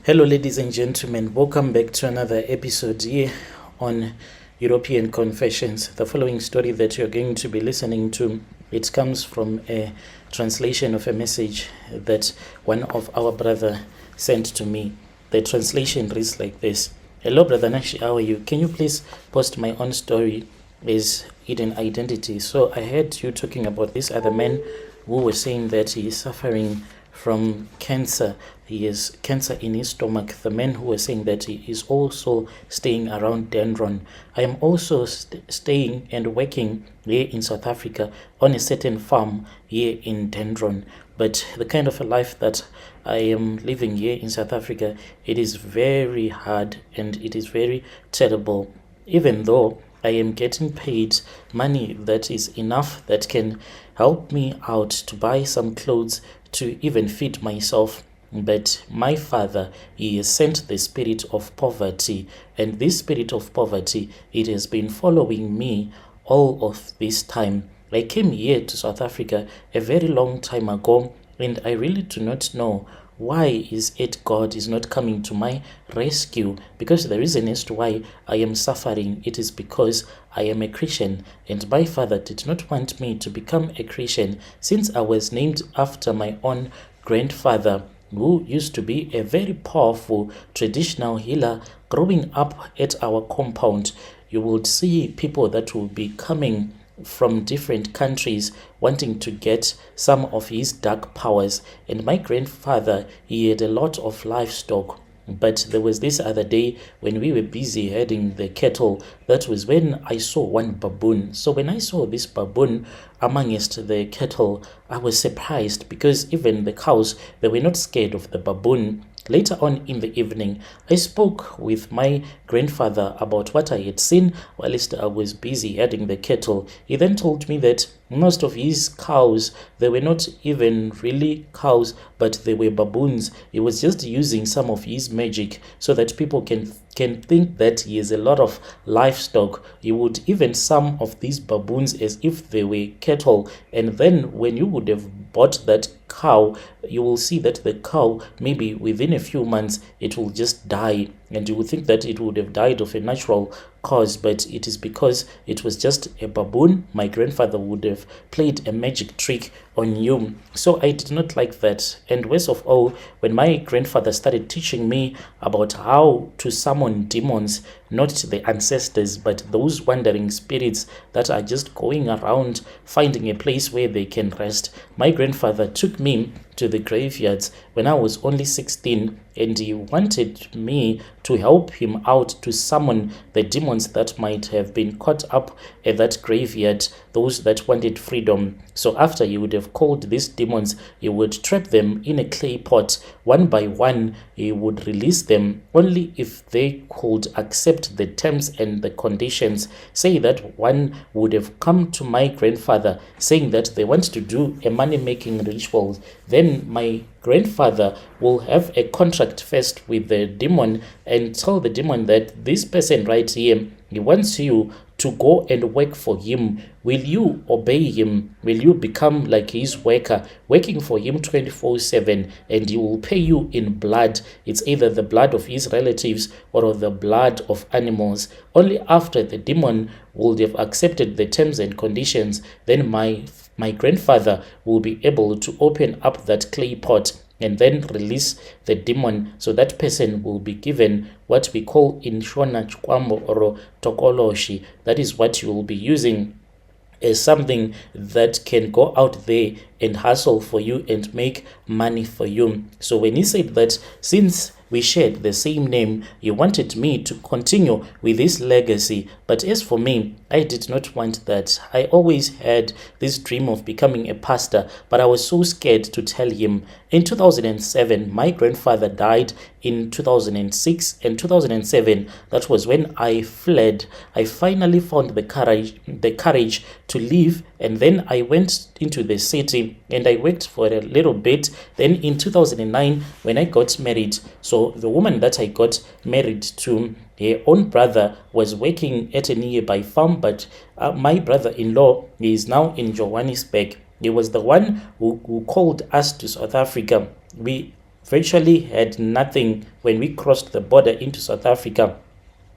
Hello, ladies and gentlemen. Welcome back to another episode here on European Confessions. The following story that you're going to be listening to, it comes from a translation of a message that one of our brother sent to me. The translation reads like this. Hello, Brother Nashi, how are you? Can you please post my own story as hidden identity? So I heard you talking about this other man who was saying that he is suffering from cancer. He has cancer in his stomach. The man who was saying that he is also staying around Dendron. I am also staying and working here in South Africa on a certain farm here in Dendron. But the kind of a life that I am living here in South Africa, it is very hard and it is very terrible. Even though I am getting paid money that is enough that can help me out to buy some clothes to even feed myself. But my father, he has sent the spirit of poverty, and this spirit of poverty, it has been following me all of this time. I came here to South Africa a very long time ago, and I really do not know why is it God is not coming to my rescue? Because the reason as to why I am suffering, it is because I am a Christian, and my father did not want me to become a Christian since I was named after my own grandfather, who used to be a very powerful traditional healer. Growing up at our compound, you would see people that will be coming from different countries wanting to get some of his dark powers. And my grandfather, he had a lot of livestock. But there was this other day when we were busy herding the cattle, that was when I saw one baboon. So when I saw this baboon amongst the cattle, I was surprised because even the cows, they were not scared of the baboon. Later on in the evening, I spoke with my grandfather about what I had seen whilst I was busy herding the cattle. He then told me that most of his cows, they were not even really cows, but they were baboons. He was just using some of his magic so that people can think that he has a lot of livestock. He would even some of these baboons as if they were cattle, and then when you would have bought that cow, you will see that the cow, maybe within a few months, it will just die, and you would think that it would have died of a natural cause, but it is because it was just a baboon. My grandfather would have played a magic trick on you. So I did not like that. And worst of all, when my grandfather started teaching me about how to summon demons, not the ancestors, but those wandering spirits that are just going around finding a place where they can rest, my grandfather took me to the graveyards when I was only 16, and he wanted me to help him out to summon the demons that might have been caught up at that graveyard, those that wanted freedom. So after he would have called these demons, he would trap them in a clay pot. One by one, he would release them only if they could accept the terms and the conditions. Say that one would have come to my grandfather saying that they want to do a money-making ritual. Then my grandfather will have a contract first with the demon and tell the demon that this person right here, he wants you to go and work for him. Will you obey him? Will you become like his worker, working for him 24/7, and he will pay you in blood? It's either the blood of his relatives or the blood of animals. Only after the demon would have accepted the terms and conditions, then my grandfather will be able to open up that clay pot and then release the demon, so that person will be given what we call in Shona Chkwambo or Tokoloshi. That is what you will be using as something that can go out there and hustle for you and make money for you. So when he said that since we shared the same name, he wanted me to continue with this legacy. But as for me, I did not want that. I always had this dream of becoming a pastor, but I was so scared to tell him. In 2007, my grandfather died in 2006, and 2007, that was when I fled. I finally found the courage to leave, and then I went into the city and I worked for a little bit. Then in 2009, when I got married, so the woman that I got married to, her own brother was working at a nearby farm, but my brother-in-law is now in Johannesburg. He was the one who called us to South Africa. We virtually had nothing when we crossed the border into South Africa.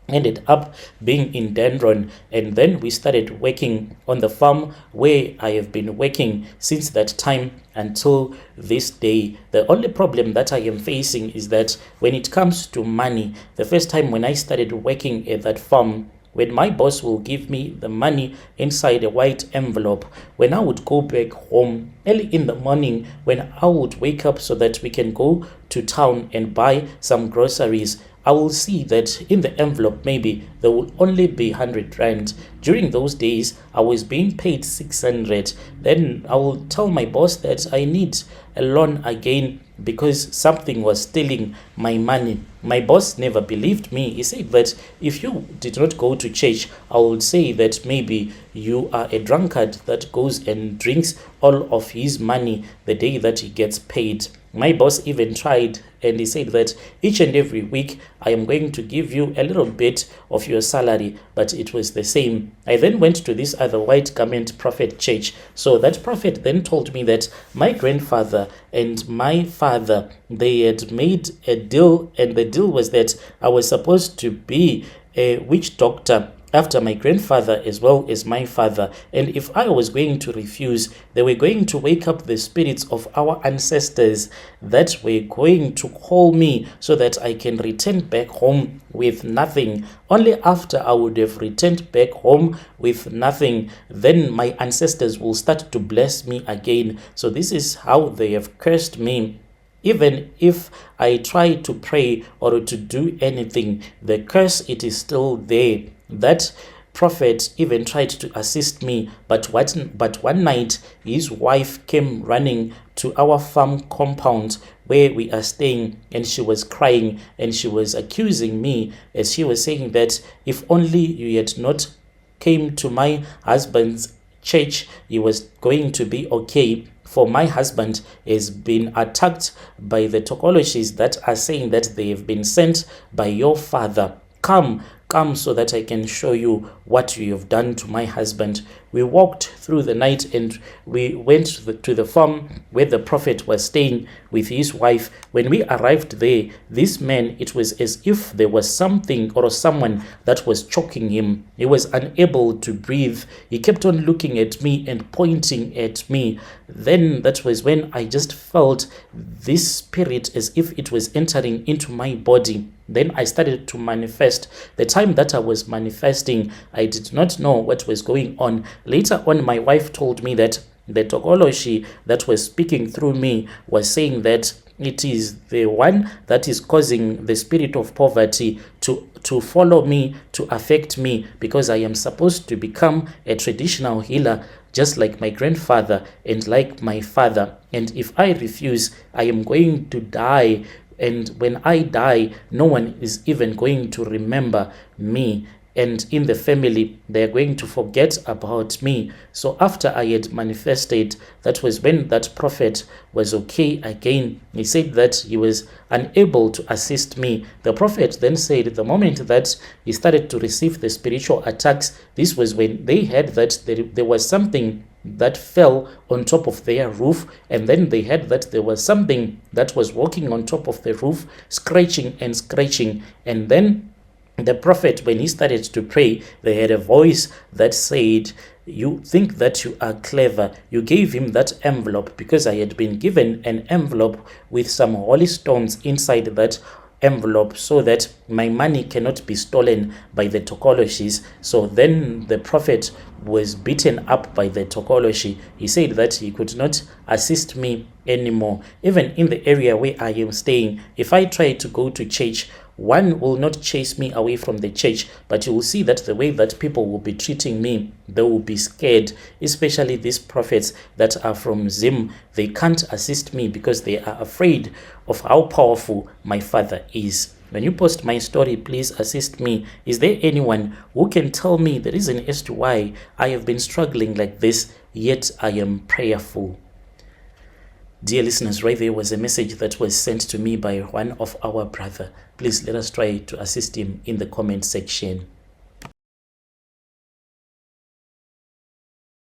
Ended up being in Dendron, and then we started working on the farm where I have been working since that time until this day. The only problem that I am facing is that when it comes to money, the first time when I started working at that farm, when my boss will give me the money inside a white envelope, when I would go back home early in the morning, when I would wake up so that we can go to town and buy some groceries, I will see that in the envelope maybe there will only be 100 rand. During those days, I was being paid 600. Then I will tell my boss that I need a loan again because something was stealing my money. My boss never believed me. He said that if you did not go to church, I would say that maybe you are a drunkard that goes and drinks all of his money the day that he gets paid. My boss even tried, and he said that each and every week I am going to give you a little bit of your salary, but it was the same. I then went to this other white garment prophet church. So that prophet then told me that my grandfather and my father, they had made a deal, and the deal was that I was supposed to be a witch doctor after my grandfather as well as my father. And if I was going to refuse, they were going to wake up the spirits of our ancestors that were going to call me so that I can return back home with nothing. Only after I would have returned back home with nothing, then my ancestors will start to bless me again. So this is how they have cursed me. Even if I try to pray or to do anything, the curse, it is still there. That prophet even tried to assist me, but one night his wife came running to our farm compound where we are staying, and she was crying and she was accusing me, as she was saying that if only you had not came to my husband's church, he was going to be okay. For my husband has been attacked by the Tokoloshis that are saying that they have been sent by your father. Come so that I can show you what you have done to my husband. We walked through the night and we went to the farm where the prophet was staying with his wife. When we arrived there, this man, it was as if there was something or someone that was choking him. He was unable to breathe. He kept on looking at me and pointing at me. Then that was when I just felt this spirit as if it was entering into my body. Then I started to manifest. The time that I was manifesting, I did not know what was going on. Later on, my wife told me that the Tokoloshi that was speaking through me was saying that it is the one that is causing the spirit of poverty to follow me, to affect me, because I am supposed to become a traditional healer just like my grandfather and like my father. And if I refuse, I am going to die. And when I die, no one is even going to remember me. And in the family, they are going to forget about me. So after I had manifested, that was when that prophet was okay again. He said that he was unable to assist me. The prophet then said the moment that he started to receive the spiritual attacks, this was when they heard that there was something that fell on top of their roof, and then they heard that there was something that was walking on top of the roof, scratching, and then the prophet, when he started to pray, they had a voice that said, "You think that you are clever." You gave him that envelope because I had been given an envelope with some holy stones inside that envelope so that my money cannot be stolen by the Tokoloshis. So then the prophet was beaten up by the Tokoloshi. He said that he could not assist me anymore. Even in the area where I am staying, if I try to go to church, one will not chase me away from the church, but you will see that the way that people will be treating me, they will be scared, especially these prophets that are from Zim. They can't assist me because they are afraid of how powerful my father is. When you post my story, please assist me. Is there anyone who can tell me the reason as to why I have been struggling like this, yet I am prayerful? Dear listeners, right there was a message that was sent to me by one of our brother. Please let us try to assist him in the comment section.